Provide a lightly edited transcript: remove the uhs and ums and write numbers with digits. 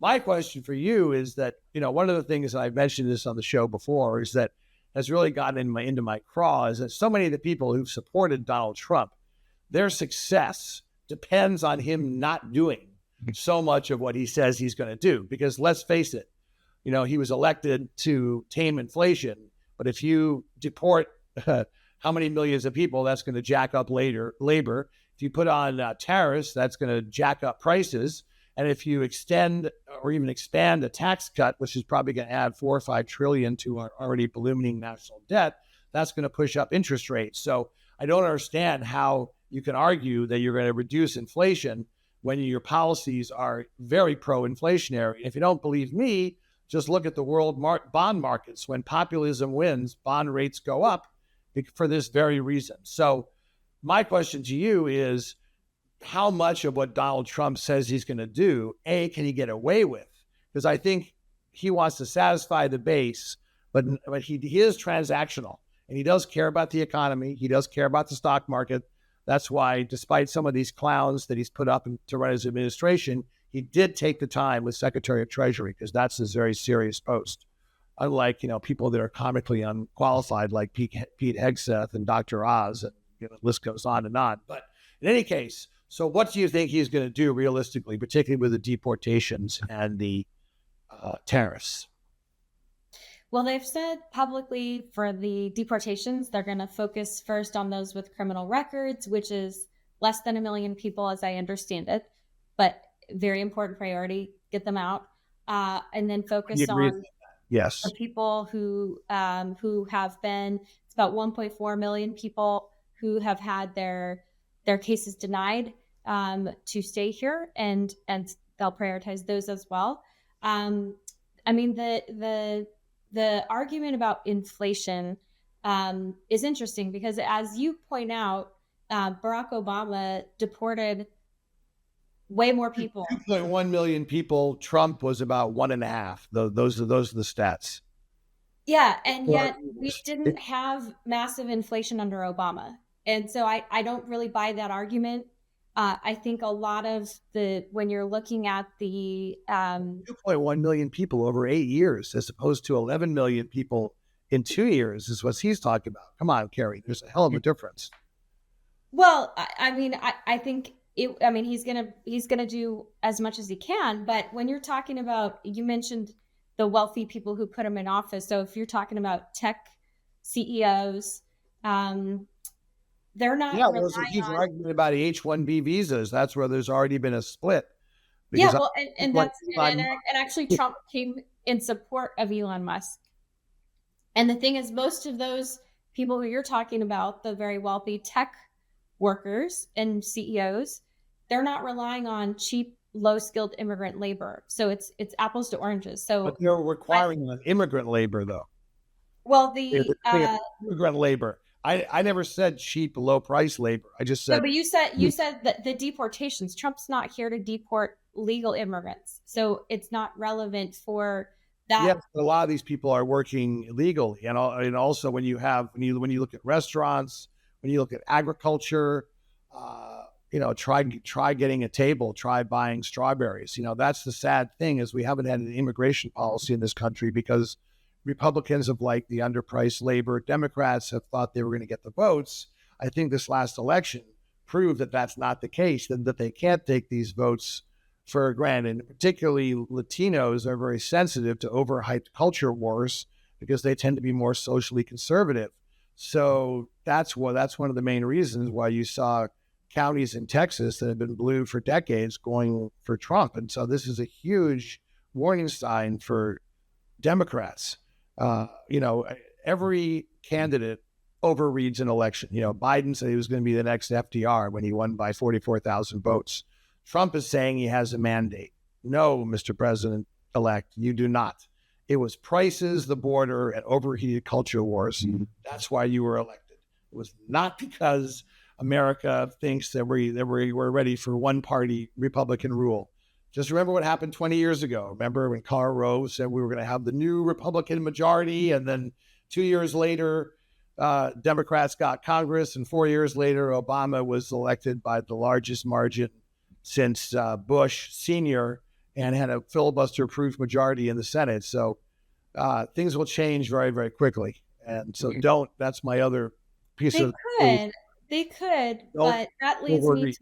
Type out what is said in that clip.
My question for you is that, one of the things, and I've mentioned this on the show before, is that has really gotten into my craw is that so many of the people who've supported Donald Trump, their success depends on him not doing so much of what he says he's going to do. Because let's face it, he was elected to tame inflation, but if you deport how many millions of people, that's going to jack up labor. If you put on tariffs, that's going to jack up prices. And if you extend or even expand a tax cut, which is probably going to add 4 or 5 trillion to our already ballooning national debt, that's going to push up interest rates. So I don't understand how you can argue that you're going to reduce inflation when your policies are very pro-inflationary. If you don't believe me, just look at the world bond markets. When populism wins, bond rates go up for this very reason. So my question to you is, how much of what Donald Trump says he's going to do, can he get away with? Because I think he wants to satisfy the base, but he is transactional, and he does care about the economy. He does care about the stock market. That's why, despite some of these clowns that he's put up to run his administration, he did take the time with Secretary of Treasury, because that's a very serious post. Unlike, people that are comically unqualified like Pete Hegseth and Dr. Oz, and the list goes on and on. But in any case, so what do you think he's going to do realistically, particularly with the deportations and the tariffs? Well, they've said publicly for the deportations, they're going to focus first on those with criminal records, which is less than 1 million people, as I understand it, but very important priority, get them out, and then focus on the people who have been, it's about 1.4 million people who have had their cases denied to stay here, and they'll prioritize those as well. I mean, the argument about inflation is interesting because, as you point out, Barack Obama deported way more people. 2.1 million people. Trump was about 1.5. Those are the stats. Yeah, and yet we didn't have massive inflation under Obama. And so I don't really buy that argument. I think a lot of when you're looking at the 2.1 million people over 8 years, as opposed to 11 million people in 2 years, is what he's talking about. Come on, Carrie, there's a hell of a difference. Well, I think he's gonna do as much as he can. But when you're talking about, you mentioned the wealthy people who put him in office. So if you're talking about tech CEOs, they're not. Yeah, there's a huge argument about H-1B visas. That's where there's already been a split. Yeah, well, and actually Trump came in support of Elon Musk. And the thing is, most of those people who you're talking about, the very wealthy tech workers and CEOs, they're not relying on cheap, low-skilled immigrant labor. So it's apples to oranges. So, but they're requiring immigrant labor, though. Well, the immigrant labor. I never said cheap, low-price labor. I just said. No, but you said that the deportations. Trump's not here to deport legal immigrants, so it's not relevant for that. Yes, a lot of these people are working illegally, and also when you look at restaurants, when you look at agriculture, try getting a table, try buying strawberries. That's the sad thing, is we haven't had an immigration policy in this country because Republicans have liked the underpriced labor. Democrats have thought they were going to get the votes. I think this last election proved that that's not the case, that they can't take these votes for granted. And particularly Latinos are very sensitive to overhyped culture wars because they tend to be more socially conservative. So that's one of the main reasons why you saw counties in Texas that have been blue for decades going for Trump. And so this is a huge warning sign for Democrats. Every candidate overreads an election. Biden said he was going to be the next FDR when he won by 44,000 votes. Trump is saying he has a mandate. No, Mr. President-elect, you do not. It was prices, the border, and overheated culture wars. Mm-hmm. That's why you were elected. It was not because America thinks that we're ready for one-party Republican rule. Just remember what happened 20 years ago. Remember when Karl Rove said we were going to have the new Republican majority, and then 2 years later, Democrats got Congress, and 4 years later, Obama was elected by the largest margin since Bush Sr., and had a filibuster-proof majority in the Senate. So things will change very, very quickly. And so that's my other piece They of could, they could, don't but that leads me to overreach.